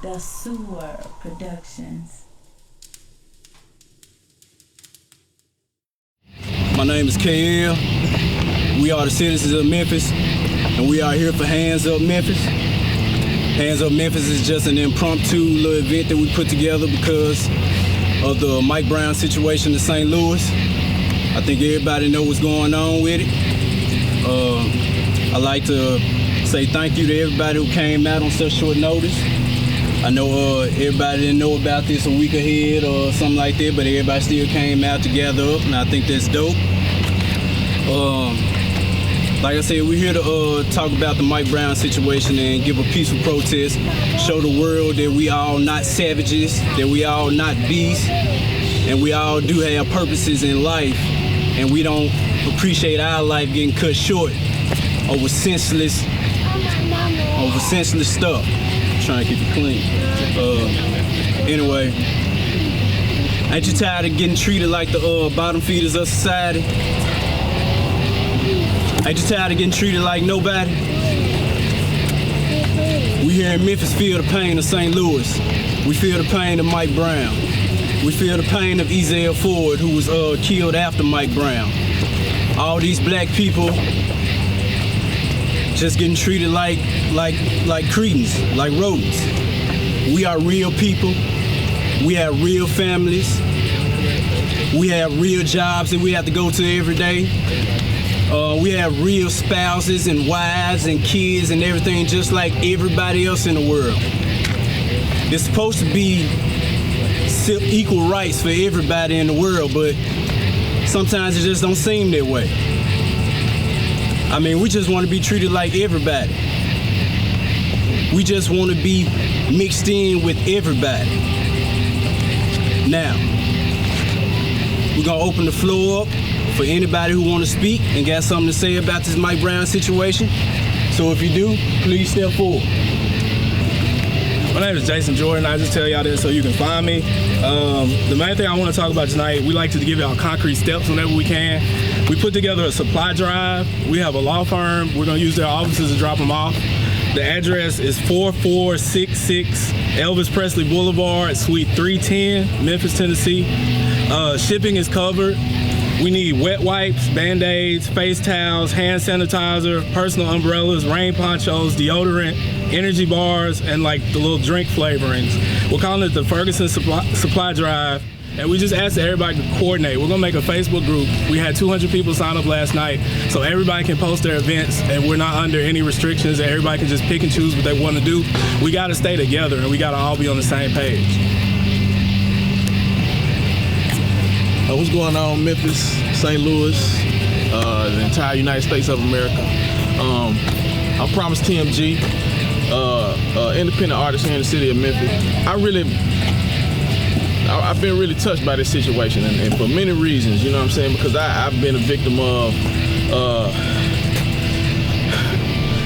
The Sewer Productions. My name is KL. We are the citizens of Memphis, and we are here for Hands Up Memphis. Hands Up Memphis is just an impromptu little event that we put together because of the Mike Brown situation in St. Louis. I think everybody knows what's going on with it. I'd like to say thank you to everybody who came out on such short notice. I know everybody didn't know about this a week ahead or something like that, but everybody still came out to gather up, and I think that's dope. Like I said, we're here to talk about the Mike Brown situation and give a peaceful protest, show the world that we all not savages, that we all not beasts, and we all do have purposes in life, and we don't appreciate our life getting cut short over senseless stuff. Trying to keep it clean. Anyway, ain't you tired of getting treated like the bottom feeders of society? Ain't you tired of getting treated like nobody? We here in Memphis feel the pain of St. Louis. We feel the pain of Mike Brown. We feel the pain of Ezell Ford, who was killed after Mike Brown. All these black people just getting treated like cretins, like rodents. We are real people. We have real families. We have real jobs that we have to go to every day. We have real spouses and wives and kids and everything just like everybody else in the world. It's supposed to be equal rights for everybody in the world, but sometimes it just don't seem that way. I mean, we just want to be treated like everybody. We just want to be mixed in with everybody. Now, we're going to open the floor up for anybody who want to speak and got something to say about this Mike Brown situation. So if you do, please step forward. My name is Jason Jordan. I just tell y'all this so you can find me. The main thing I want to talk about tonight, we like to give y'all concrete steps whenever we can. We put together a supply drive. We have a law firm. We're going to use their offices to drop them off. The address is 4466 Elvis Presley Boulevard, Suite 310, Memphis, Tennessee. Shipping is covered. We need wet wipes, Band-Aids, face towels, hand sanitizer, personal umbrellas, rain ponchos, deodorant, energy bars, and like the little drink flavorings. We're calling it the Ferguson Supply Drive, and we just asked that everybody to coordinate. We're gonna make a Facebook group. We had 200 people sign up last night, so everybody can post their events, and we're not under any restrictions, and everybody can just pick and choose what they want to do. We gotta stay together, and we gotta all be on the same page. What's going on, Memphis, St. Louis, the entire United States of America? I'm Promise TMG, independent artist here in the city of Memphis. I've been really touched by this situation, and for many reasons, you know what I'm saying? Because I've been a victim of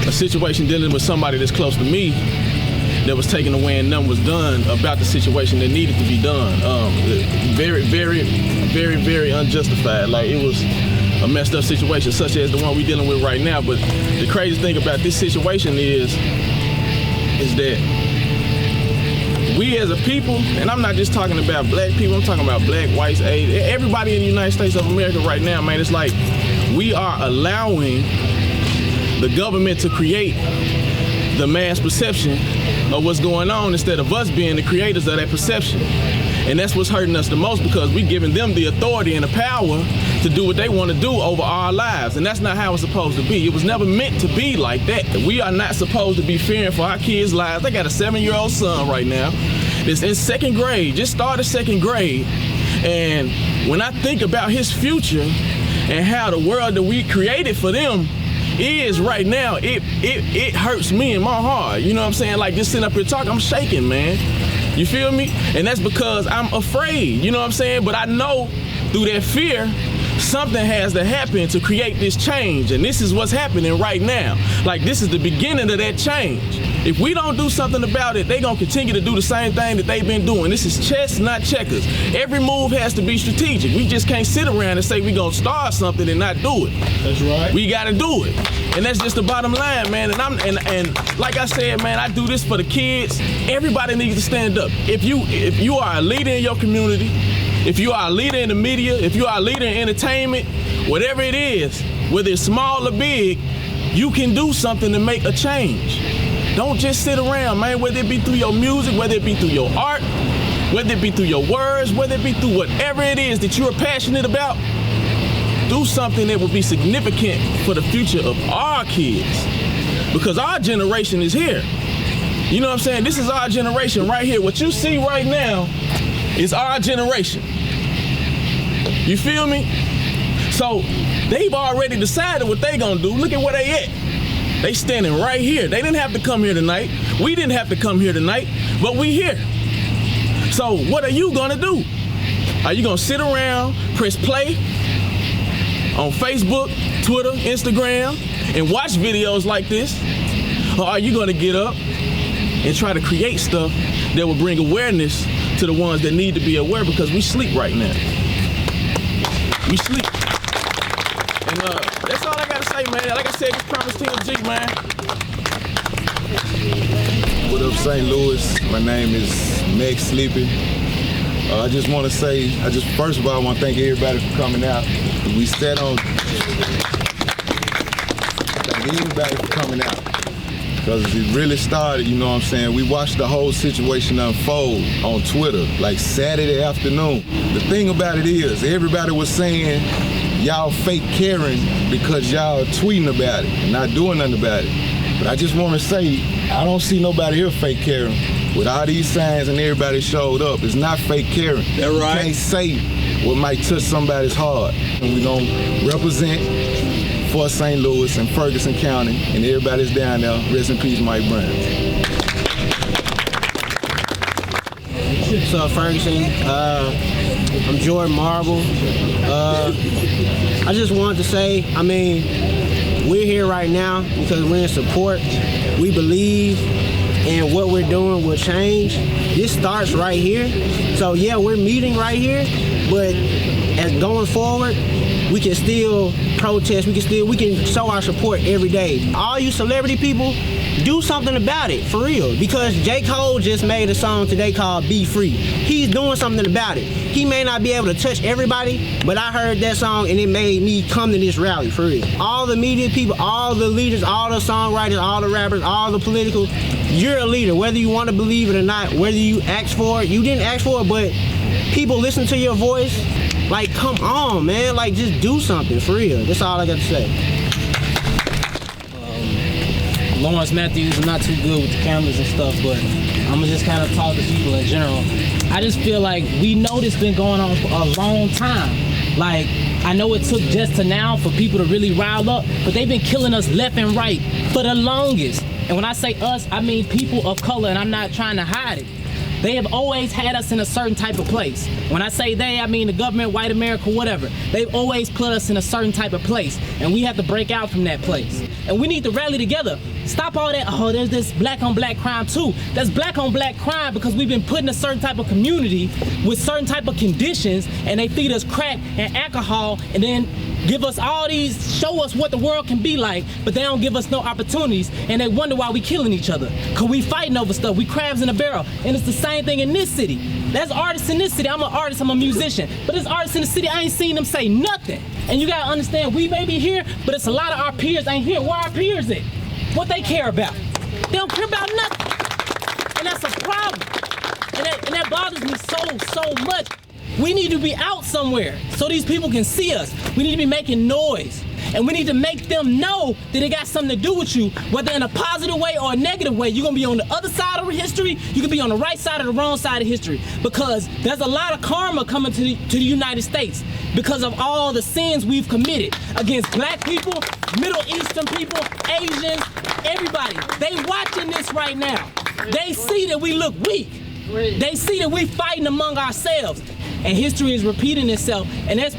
a situation dealing with somebody that's close to me that was taken away and nothing was done about the situation that needed to be done. Very, very, very, very unjustified. Like, it was a messed up situation such as the one we're dealing with right now. But the crazy thing about this situation is that we as a people, and I'm not just talking about black people, I'm talking about black, whites, Asian, everybody in the United States of America right now, man, it's like we are allowing the government to create the mass perception of what's going on instead of us being the creators of that perception. And that's what's hurting us the most, because we're giving them the authority and the power to do what they want to do over our lives. And that's not how it's supposed to be. It was never meant to be like that. We are not supposed to be fearing for our kids' lives. I got a 7-year-old son right now that's in 2nd grade, just started 2nd grade. And when I think about his future and how the world that we created for them is right now, it hurts me in my heart. You know what I'm saying? Like, just sitting up here talking, I'm shaking, man. You feel me? And that's because I'm afraid, you know what I'm saying? But I know through that fear, something has to happen to create this change, and this is what's happening right now. Like, this is the beginning of that change. If we don't do something about it, they're gonna continue to do the same thing that they've been doing. This is chess, not checkers. Every move has to be strategic. We just can't sit around and say we gonna start something and not do it. That's right. We gotta do it. And that's just the bottom line, man. And like I said, man, I do this for the kids. Everybody needs to stand up. If you are a leader in your community, if you are a leader in the media, if you are a leader in entertainment, whatever it is, whether it's small or big, you can do something to make a change. Don't just sit around, man, whether it be through your music, whether it be through your art, whether it be through your words, whether it be through whatever it is that you're passionate about. Do something that will be significant for the future of our kids, because our generation is here. You know what I'm saying? This is our generation right here. What you see right now is our generation. You feel me? So they've already decided what they gonna do. Look at where they at. They standing right here. They didn't have to come here tonight. We didn't have to come here tonight, but we here. So what are you gonna do? Are you gonna sit around, press play on Facebook, Twitter, Instagram, and watch videos like this? Or are you gonna get up and try to create stuff that will bring awareness to the ones that need to be aware, because we sleep right now. We sleep. And that's all I gotta say, man. Like I said, just promise TMG, man. What up, St. Louis? My name is Meg Sleepy. I just want to say, first of all, I want to thank everybody for coming out. We sat on, thank everybody for coming out. Because it really started, you know what I'm saying? We watched the whole situation unfold on Twitter, like Saturday afternoon. The thing about it is, everybody was saying, y'all fake caring because y'all tweeting about it and not doing nothing about it. But I just want to say, I don't see nobody here fake caring. With all these signs and everybody showed up, it's not fake caring. That's right. You can't say what might touch somebody's heart. And we're going to represent for St. Louis and Ferguson County, and everybody's down there. Rest in peace, Mike Brown. What's up, Ferguson? I'm Jordan Marble. I just wanted to say, I mean, we're here right now because we're in support. We believe in what we're doing will change. This starts right here. So yeah, we're meeting right here, but as going forward, we can still protest. We can show our support every day. All you celebrity people, do something about it, for real. Because J. Cole just made a song today called Be Free. He's doing something about it. He may not be able to touch everybody, but I heard that song and it made me come to this rally, for real. All the media people, all the leaders, all the songwriters, all the rappers, all the political, you're a leader, whether you want to believe it or not, whether you ask for it, you didn't ask for it, but people listen to your voice. Like, come on, man. Like, just do something, for real. That's all I got to say. Lawrence Matthews, I'm not too good with the cameras and stuff, but I'm gonna just kind of talk to people in general. I just feel like we know this been going on for a long time. Like, I know it took just to now for people to really rile up, but they've been killing us left and right for the longest. And when I say us, I mean people of color, and I'm not trying to hide it. They have always had us in a certain type of place. When I say they, I mean the government, white America, whatever. They've always put us in a certain type of place, and we have to break out from that place. And we need to rally together. Stop all that, oh, there's this black on black crime too. That's black on black crime because we've been put in a certain type of community with certain type of conditions, and they feed us crack and alcohol, and then give us all these, show us what the world can be like, but they don't give us no opportunities, and they wonder why we killing each other. Cause we fighting over stuff, we crabs in a barrel. And it's the same thing in this city. There's artists in this city, I'm an artist, I'm a musician, but there's artists in the city, I ain't seen them say nothing. And you gotta understand, we may be here, but it's a lot of our peers ain't here. Where our peers at? What they care about? They don't care about nothing. And that's a problem. And that bothers me so much. We need to be out somewhere so these people can see us. We need to be making noise. And we need to make them know that it got something to do with you, whether in a positive way or a negative way. You're gonna be on the other side of history, you can be on the right side or the wrong side of history, because there's a lot of karma coming to the United States because of all the sins we've committed against black people, Middle Eastern people, Asians, everybody. They watching this right now. They see that we look weak. They see that we fighting among ourselves. and history is repeating itself. And there's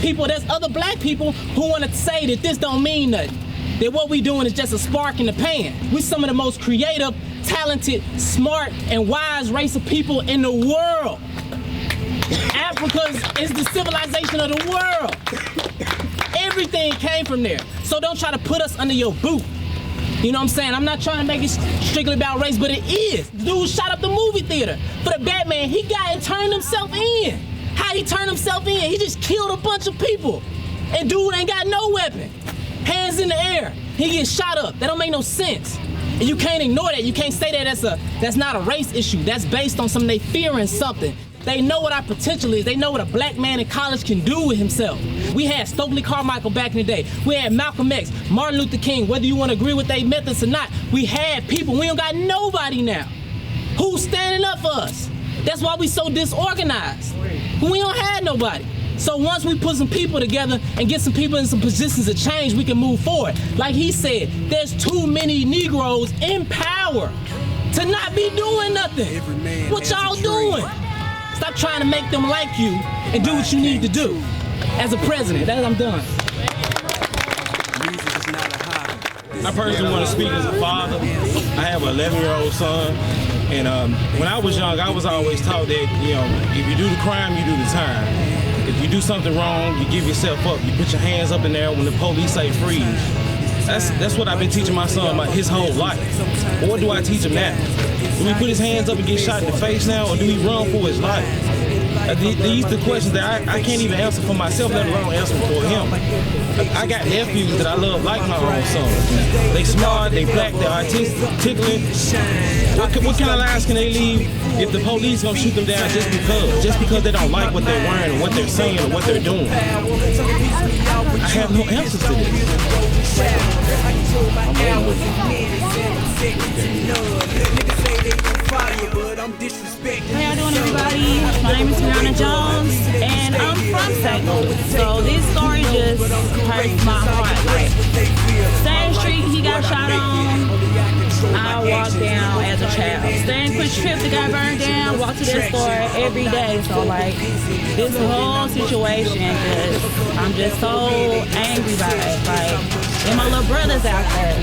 other black people who want to say that this don't mean nothing. That what we doing is just a spark in the pan. We some of the most creative, talented, smart, and wise race of people in the world. Africa is the civilization of the world. Everything came from there. So don't try to put us under your boot. You know what I'm saying? I'm not trying to make it strictly about race, but it is. Dude shot up the movie theater for the Batman. He got and turned himself in. How he turned himself in? He just killed a bunch of people. And dude ain't got no weapon. Hands in the air. He gets shot up. That don't make no sense. And you can't ignore that. You can't say that that's not a race issue. That's based on they fearing something. They know what our potential is. They know what a black man in college can do with himself. We had Stokely Carmichael back in the day. We had Malcolm X, Martin Luther King, whether you want to agree with their methods or not. We had people. We don't got nobody now. Who's standing up for us? That's why we so disorganized. We don't have nobody. So once we put some people together and get some people in some positions of change, we can move forward. Like he said, there's too many Negroes in power to not be doing nothing. What y'all doing? Stop trying to make them like you and do what you need to do as a president. That's I'm done. I personally want to speak as a father. I have an 11-year-old son, and when I was young, I was always taught that, if you do the crime, you do the time. If you do something wrong, you give yourself up. You put your hands up in there when the police say freeze. That's what I've been teaching my son his whole life. But what do I teach him now? Do we put his hands up and get shot in the face now, or do we run for his life? These are the questions that I can't even answer for myself, let alone answer for him. I got nephews that I love like my own son. They smart, they black, they're articulate. What kind of lives can they leave if the police gonna shoot them down just because they don't like what they're wearing or what they're saying or what they're doing? I have no answers to this. How y'all doing, everybody? My name is Brianna Jones, and I'm from St. Louis. So this story just hurts my heart. Like, same street he got shot on, I walked down as a child. Same quick trip that got burned down, walked to that store every day. So like, this whole situation, I'm just so angry by it. Like, and my little brother's out there,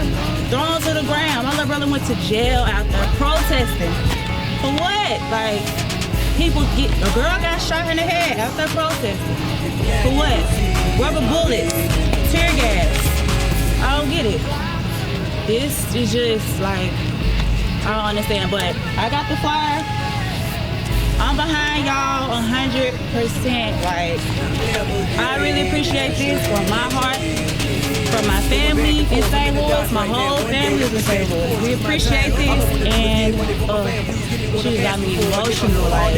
thrown to the ground. My little brother went to jail out there protesting. For what? Like, a girl got shot in the head out there protesting. For what? Rubber bullets, tear gas. I don't get it. This is just like, I don't understand, but I got the flyer. I'm behind y'all 100%. Like, I really appreciate this from my heart, from my family in St. Louis. My whole family is in St. Louis. We appreciate this, and she got me emotional. Like,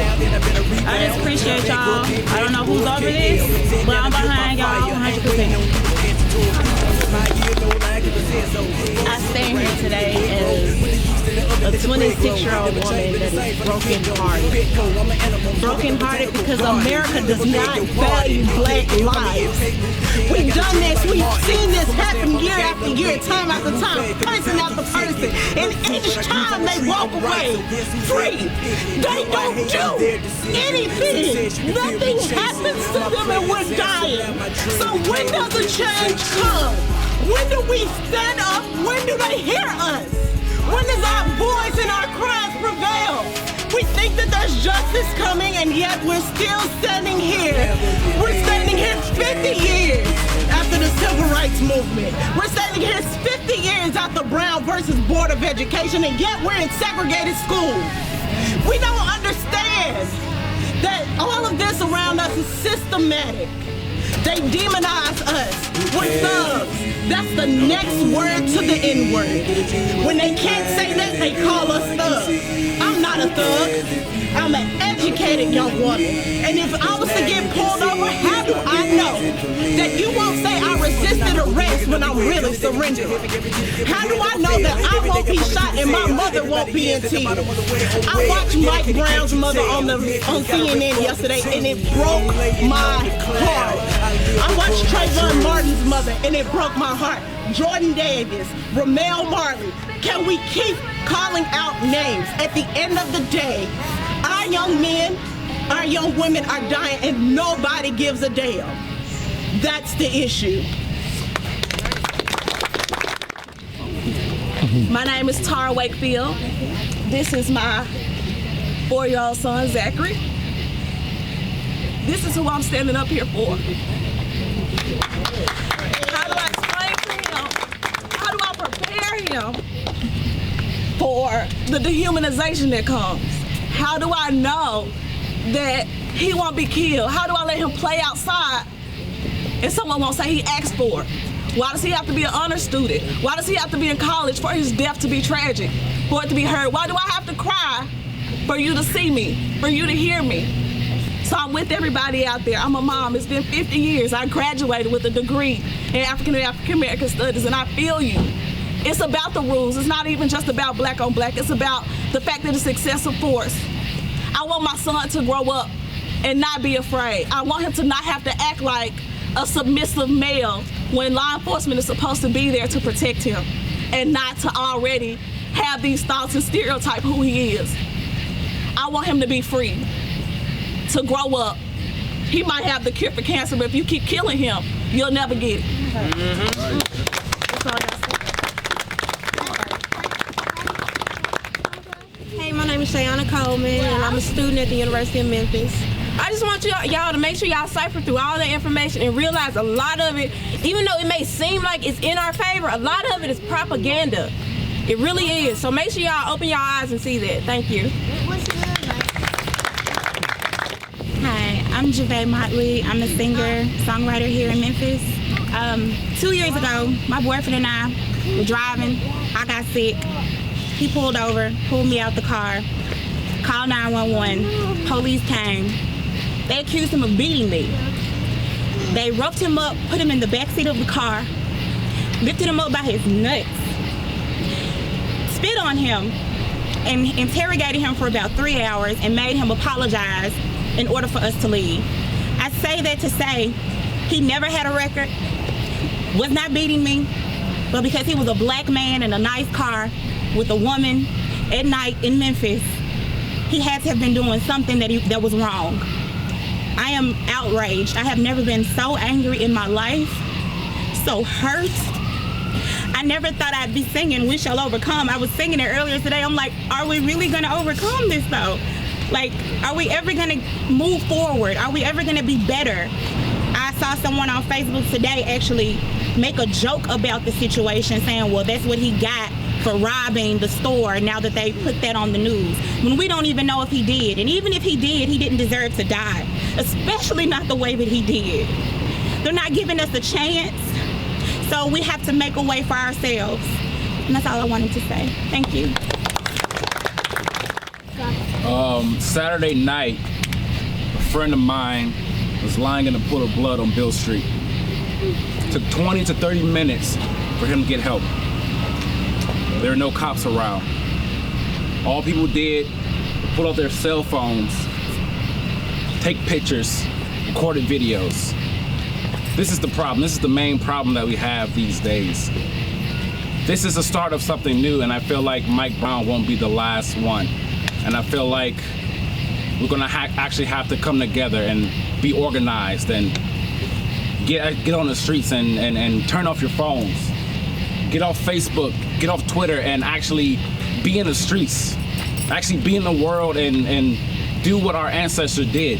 I just appreciate y'all. I don't know who's over this, but I'm behind y'all 100%. I stand here today as a 26-year-old woman that is brokenhearted. Brokenhearted because America does not value black lives. We've done this, we've seen this happen year after year, time after time, person after person, and each time they walk away free. They don't do anything. Nothing happens to them and we're dying. So when does a change come? When do we stand up? When do they hear us? When does our voice and our cries prevail? We think that there's justice coming, and yet we're still standing here. We're standing here 50 years after the Civil Rights Movement. We're standing here 50 years after Brown versus Board of Education, and yet we're in segregated schools. We don't understand that all of this around us is systematic. They demonize us. We're thugs. That's the next word to the N-word. When they can't say that, they call us thugs. I'm not a thug. I'm an educated young woman. And if I was to get pulled over, how do I know that you won't say I resisted arrest when I'm really surrendered? How do I know that I won't be shot and my mother won't be in tears? I watched Mike Brown's mother on CNN yesterday, and it broke my heart. I watched Trayvon Martin's mother, and it broke my heart. Jordan Davis, Ramel Marley. Can we keep calling out names? At the end of the day, our young men Our young women are dying and nobody gives a damn. That's the issue. My name is Tara Wakefield. This is my 4-year-old son, Zachary. This is who I'm standing up here for. How do I explain to him? How do I prepare him for the dehumanization that comes? How do I know that he won't be killed? How do I let him play outside and someone won't say he asked for it? Why does he have to be an honor student? Why does he have to be in college for his death to be tragic, for it to be heard? Why do I have to cry for you to see me, for you to hear me? So I'm with everybody out there. I'm a mom. It's been 50 years. I graduated with a degree in African and African American Studies, and I feel you. It's about the rules. It's not even just about black on black. It's about the fact that it's excessive force. I want my son to grow up and not be afraid. I want him to not have to act like a submissive male when law enforcement is supposed to be there to protect him, and not to already have these thoughts and stereotype who he is. I want him to be free, to grow up. He might have the cure for cancer, but if you keep killing him, you'll never get it. That's all I say. Hey, my name is Shayana Coleman, and I'm a student at the University of Memphis. I just want y'all to make sure y'all cipher through all the information and realize a lot of it, even though it may seem like it's in our favor, a lot of it is propaganda. It really is. So make sure y'all open your eyes and see that. Thank you. Hi, I'm Javay Motley. I'm a singer, songwriter here in Memphis. 2 years ago, my boyfriend and I were driving. I got sick. He pulled over, pulled me out the car, called 911. Police came. They accused him of beating me. They roughed him up, put him in the back seat of the car, lifted him up by his nuts, spit on him, and interrogated him for about 3 hours and made him apologize in order for us to leave. I say that to say he never had a record, was not beating me, but because he was a black man in a nice car with a woman at night in Memphis, he had to have been doing something that was wrong. I am outraged. I have never been so angry in my life, so hurt. I never thought I'd be singing We Shall Overcome. I was singing it earlier today. I'm like, are we really gonna overcome this though? Like, are we ever gonna move forward? Are we ever gonna be better? I saw someone on Facebook today actually make a joke about the situation, saying, well, that's what he got for robbing the store now that they put that on the news, when we don't even know if he did. And even if he did, he didn't deserve to die, especially not the way that he did. They're not giving us a chance, so we have to make a way for ourselves. And that's all I wanted to say. Thank you. Saturday night, a friend of mine was lying in a pool of blood on Bill Street. It took 20 to 30 minutes for him to get help. There were no cops around. All people did was pull out their cell phones, take pictures, recorded videos. This is the problem. This is the main problem that we have these days. This is the start of something new, and I feel like Mike Brown won't be the last one. And I feel like we're gonna actually have to come together and be organized and get on the streets and turn off your phones. Get off Facebook, get off Twitter, and actually be in the streets. Actually be in the world and do what our ancestors did.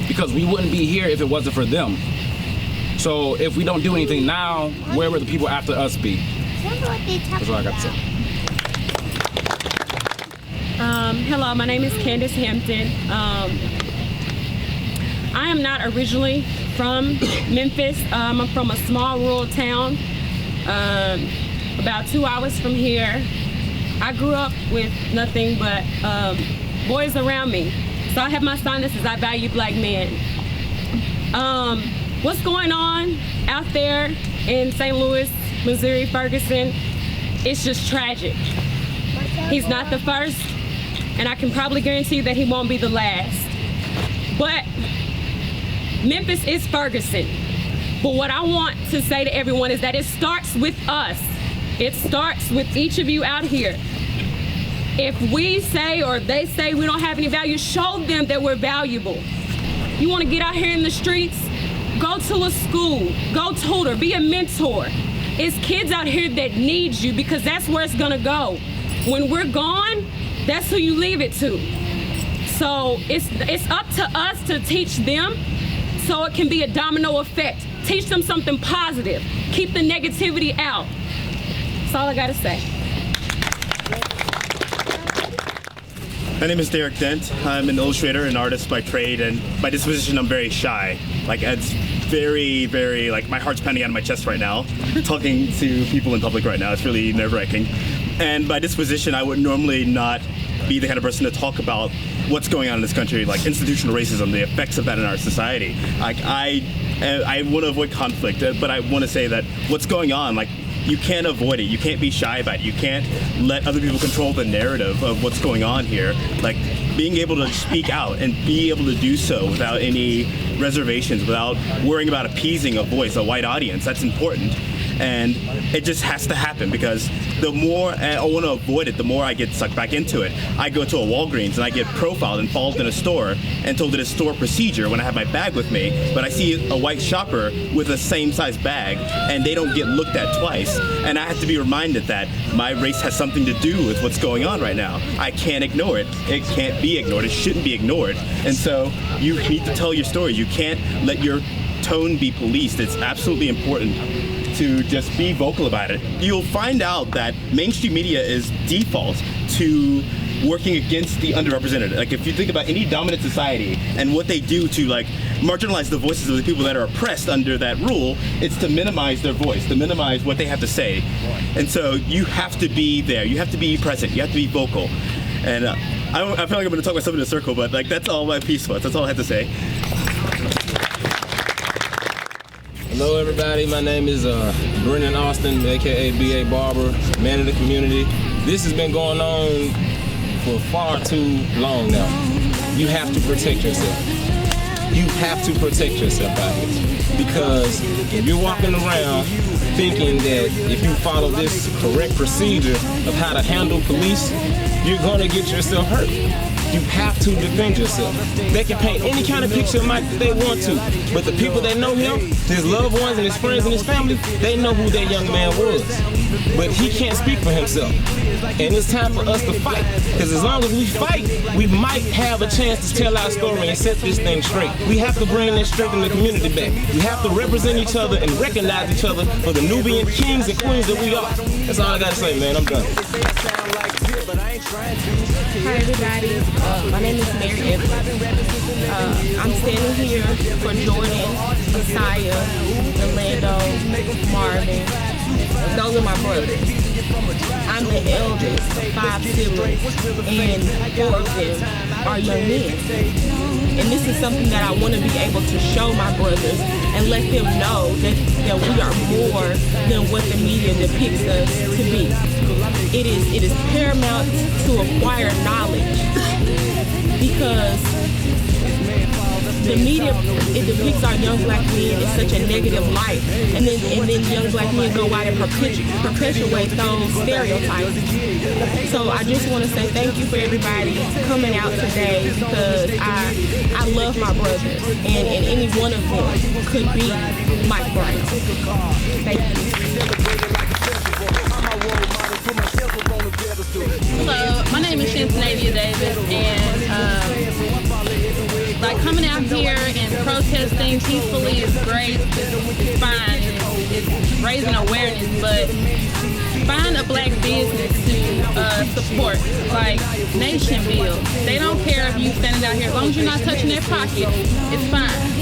Because we wouldn't be here if it wasn't for them. So if we don't do anything now, where will the people after us be? That's what I got to say. Hello, my name is Candace Hampton. I am not originally from Memphis. I'm from a small rural town about 2 hours from here. I grew up with nothing but boys around me. So I have my sign that says I value black men. What's going on out there in St. Louis, Missouri, Ferguson, it's just tragic. He's not the first, and I can probably guarantee that he won't be the last. But Memphis is Ferguson. But what I want to say to everyone is that it starts with us. It starts with each of you out here. If we say or they say we don't have any value, show them that we're valuable. You want to get out here in the streets? Go to a school, go tutor, be a mentor. It's kids out here that need you because that's where it's gonna go. When we're gone, that's who you leave it to. So it's up to us to teach them so it can be a domino effect. Teach them something positive. Keep the negativity out. That's all I gotta say. My name is Derek Dent. I'm an illustrator and artist by trade, and by disposition, I'm very shy. Like, it's very, very, like, my heart's pounding out of my chest right now, talking to people in public right now. It's really nerve-wracking. And by disposition, I would normally not be the kind of person to talk about what's going on in this country, like institutional racism, the effects of that in our society. Like, I want to avoid conflict, but I want to say that what's going on, like, you can't avoid it. You can't be shy about it. You can't let other people control the narrative of what's going on here. Like, being able to speak out and be able to do so without any reservations, without worrying about appeasing a voice, a white audience, that's important. And it just has to happen, because the more I want to avoid it, the more I get sucked back into it. I go to a Walgreens and I get profiled and followed in a store and told that it's store procedure when I have my bag with me, but I see a white shopper with the same size bag and they don't get looked at twice. And I have to be reminded that my race has something to do with what's going on right now. I can't ignore it. It can't be ignored. It shouldn't be ignored. And so you need to tell your story. You can't let your tone be policed. It's absolutely important to just be vocal about it. You'll find out that mainstream media is default to working against the underrepresented. Like, if you think about any dominant society and what they do to, like, marginalize the voices of the people that are oppressed under that rule, it's to minimize their voice, to minimize what they have to say. And so you have to be there. You have to be present. You have to be vocal. And I feel like I'm going to talk myself in a circle, but, like, that's all my piece was. That's all I have to say. Hello everybody, my name is Brendan Austin, aka B.A. Barber, man of the community. This has been going on for far too long now. You have to protect yourself. You have to protect yourself out here. Because if you're walking around thinking that if you follow this correct procedure of how to handle police, you're gonna get yourself hurt. You have to defend yourself. They can paint any kind of picture of Mike that they want to, but the people that know him, his loved ones and his friends and his family, they know who that young man was. But he can't speak for himself. And it's time for us to fight. Because as long as we fight, we might have a chance to tell our story and set this thing straight. We have to bring that strength in the community back. We have to represent each other and recognize each other for the Nubian kings and queens that we are. That's all I gotta say, man. I'm done. Hi everybody, my name is Mary Evans. I'm standing here for Jordan, Messiah, Orlando, Marvin. Those are my brothers. I'm the eldest of 5 siblings, and 4 of them are young men. And this is something that I want to be able to show my brothers and let them know that we are more than what the media depicts us to be. It is paramount to acquire knowledge, because the media, it depicts our young black men in such a negative light, and then young black men go out and perpetuate those stereotypes. So I just want to say thank you for everybody coming out today, because I love my brothers, and any one of them could be Mike Brown. Thank you. Hello, my name is Shantanavia Davis, and like coming out here and protesting peacefully is great. It's fine. It's raising awareness, but find a black business to support, like Nation Build. They don't care if you standing out here, as long as you're not touching their pocket, it's fine.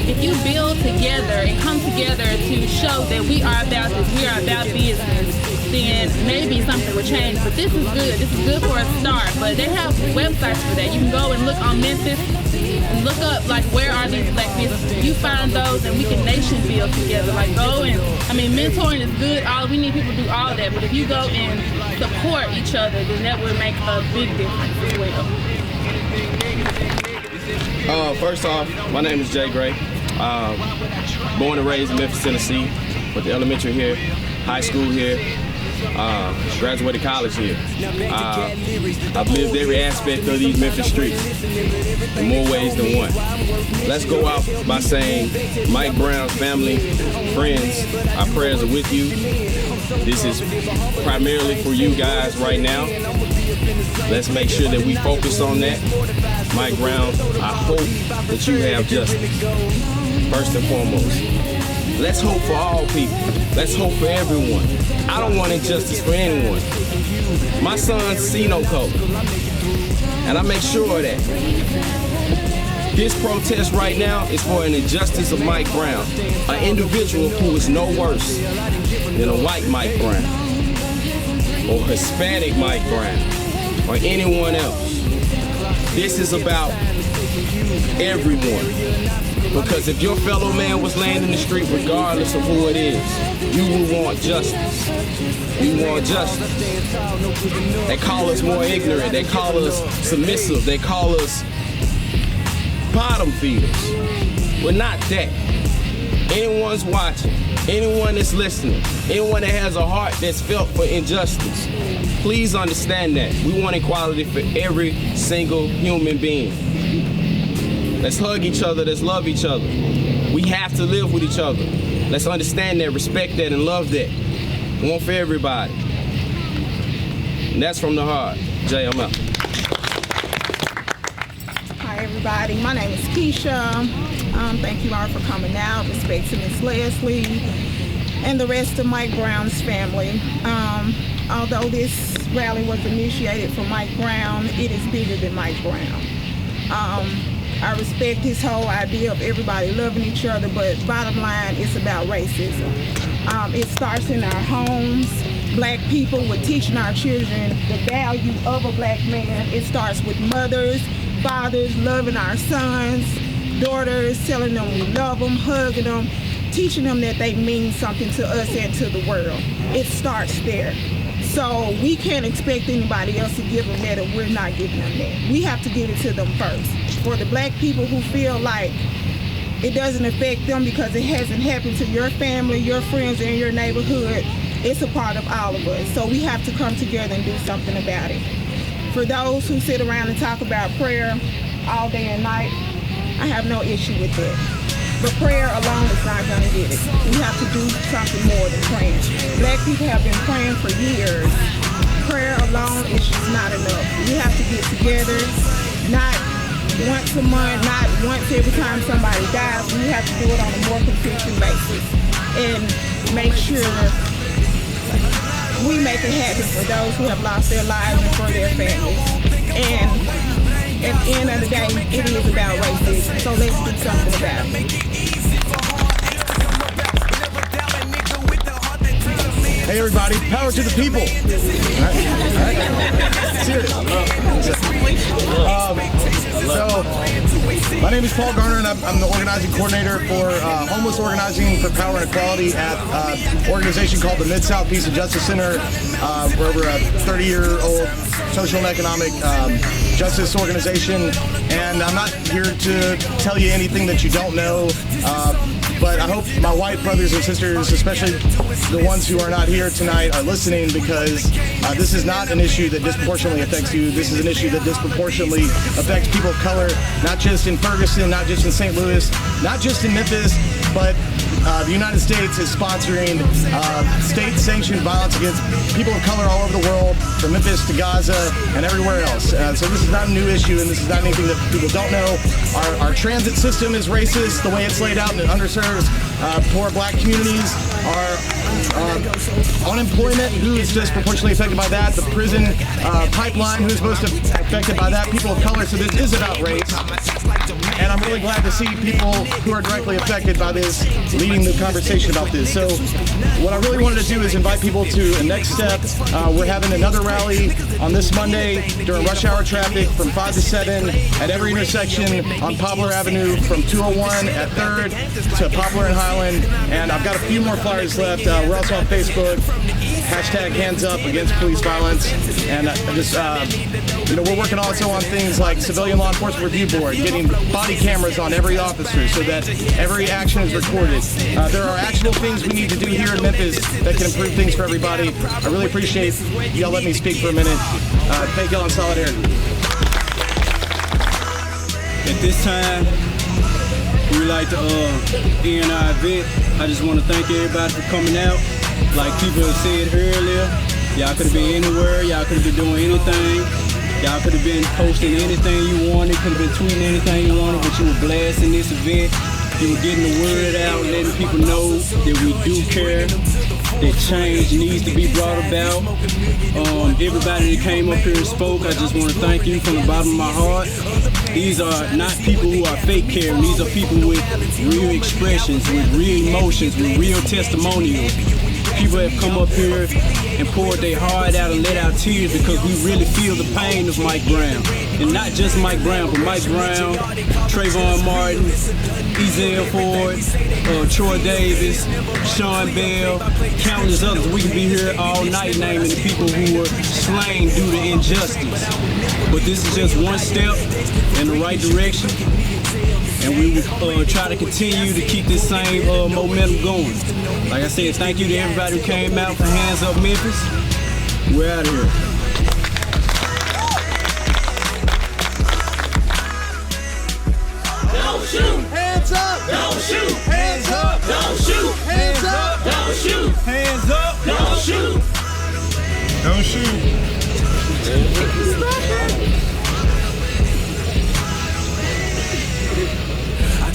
If you build together and come together to show that we are about this, we are about business, then maybe something will change. But this is good. This is good for a start. But they have websites for that. You can go and look on Memphis and look up, like, where are these black businesses? You find those and we can nation build together. Like, go and, I mean, mentoring is good. We need people to do all that. But if you go and support each other, then that would make a big difference as well. First off, my name is Jay Gray. Born and raised in Memphis, Tennessee. Went to elementary here, high school here. Graduated college here. I've lived every aspect of these Memphis streets in more ways than one. Let's go out by saying, Mike Brown's family, friends, our prayers are with you. This is primarily for you guys right now. Let's make sure that we focus on that. Mike Brown, I hope that you have justice, first and foremost. Let's hope for all people. Let's hope for everyone. I don't want injustice for anyone. My sons see no color, and I make sure of that. This protest right now is for an injustice of Mike Brown, an individual who is no worse than a white Mike Brown, or Hispanic Mike Brown, or anyone else. This is about everyone. Because if your fellow man was laying in the street, regardless of who it is, you will want justice. You want justice. They call us more ignorant. They call us submissive. They call us bottom feeders. We're not that. Anyone's watching, anyone that's listening, anyone that has a heart that's felt for injustice, please understand that. We want equality for every single human being. Let's hug each other, let's love each other. We have to live with each other. Let's understand that, respect that, and love that. We want for everybody. And that's from the heart. Jay, I'm out. Hi everybody, my name is Keisha. Thank you all for coming out. Respect to Miss Leslie and the rest of Mike Brown's family. Although this rally was initiated for Mike Brown, it is bigger than Mike Brown. I respect his whole idea of everybody loving each other, but bottom line, it's about racism. It starts in our homes. Black people, with teaching our children the value of a black man. It starts with mothers, fathers, loving our sons, daughters, telling them we love them, hugging them, teaching them that they mean something to us and to the world. It starts there. So we can't expect anybody else to give them that if we're not giving them that. We have to give it to them first. For the black people who feel like it doesn't affect them because it hasn't happened to your family, your friends, and your neighborhood, it's a part of all of us. So we have to come together and do something about it. For those who sit around and talk about prayer all day and night, I have no issue with that. But prayer alone is not going to get it. We have to do something more than praying. Black people have been praying for years. Prayer alone is just not enough. We have to get together, not once a month, not once every time somebody dies. We have to do it on a more consistent basis and make sure we make it happen for those who have lost their lives and for their families. And at the end of the day, it is about racism. So let's do something about it. Hey everybody, power to the people. All right. Serious. So, my name is Paul Garner, and I'm the organizing coordinator for homeless organizing for power and equality at an organization called the Mid-South Peace and Justice Center. We're over a 30-year-old social and economic justice organization, and I'm not here to tell you anything that you don't know. But I hope my white brothers and sisters, especially the ones who are not here tonight, are listening, because this is not an issue that disproportionately affects you. This is an issue that disproportionately affects people of color, not just in Ferguson, not just in St. Louis, not just in Memphis, but the United States is sponsoring state-sanctioned violence against people of color all over the world, from Memphis to Gaza and everywhere else. So this is not a new issue, and this is not anything that people don't know. Our transit system is racist, the way it's laid out, and it underserves poor black communities. Our unemployment, who is disproportionately affected by that. The prison pipeline, who is most affected by that. People of color. So this is about race. And I'm really glad to see people who are directly affected by this leading the conversation about this. So what I really wanted to do is invite people to a next step. We're having another rally on this Monday during rush hour traffic from 5 to 7 at every intersection on Poplar Avenue, from 201 at 3rd to Poplar and High Island. And I've got a few more flyers left. We're also on Facebook. Hashtag Hands Up Against Police Violence. And we're working also on things like Civilian Law Enforcement Review Board, getting body cameras on every officer so that every action is recorded. There are actionable things we need to do here in Memphis that can improve things for everybody. I really appreciate y'all letting me speak for a minute. Thank y'all in solidarity. At this time, we would like to end our event. I just want to thank everybody for coming out. Like people have said earlier, y'all could have been anywhere, y'all could have been doing anything. Y'all could have been posting anything you wanted, could have been tweeting anything you wanted, but you were blasting this event. You were getting the word out, letting people know that we do care, that change needs to be brought about. Everybody that came up here and spoke, I just want to thank you from the bottom of my heart. These are not people who are fake caring. These are people with real expressions, with real emotions, with real testimonials. People have come up here and poured their heart out and let out tears because we really feel the pain of Mike Brown. And not just Mike Brown, but Mike Brown, Trayvon Martin, Ezell Ford, Troy Davis, Sean Bell, countless others. We can be here all night naming the people who were slain due to injustice. But this is just one step in the right direction. And we will try to continue to keep this same momentum going. Like I said, thank you to everybody who came out for Hands Up Memphis. We're out of here. Don't shoot! Hands up! Don't shoot! Hands up! Don't shoot! Hands up! Don't shoot! Hands up! Don't shoot! Don't shoot!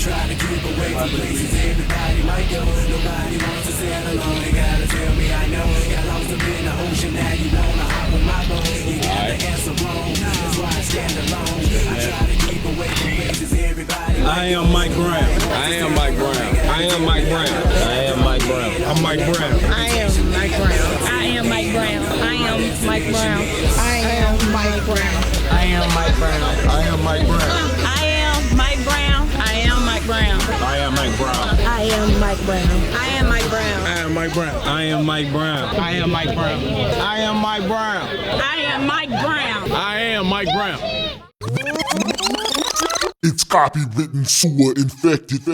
Try to keep away from places everybody might go. Nobody wants to sail alone. They gotta tell me I know. Got lost up in the ocean, now you wanna hop on my boat. You got the answer wrong, that's why I stand alone. I try to keep away from places everybody. I am Mike Brown. I am Mike Brown. I am Mike Brown. I am Mike Brown. I'm Mike Brown. I am Mike Brown. I am Mike Brown. I am Mike Brown. I am Mike Brown. I am Mike Brown. I am Mike Brown. I am Mike Brown. I am Mike Brown. I am Mike Brown. I am Mike Brown. I am Mike Brown. I am Mike Brown. I am Mike Brown. I am Mike Brown. I am Mike Brown. I am Mike Brown. I am Mike Brown. It's copywritten, sewer infected.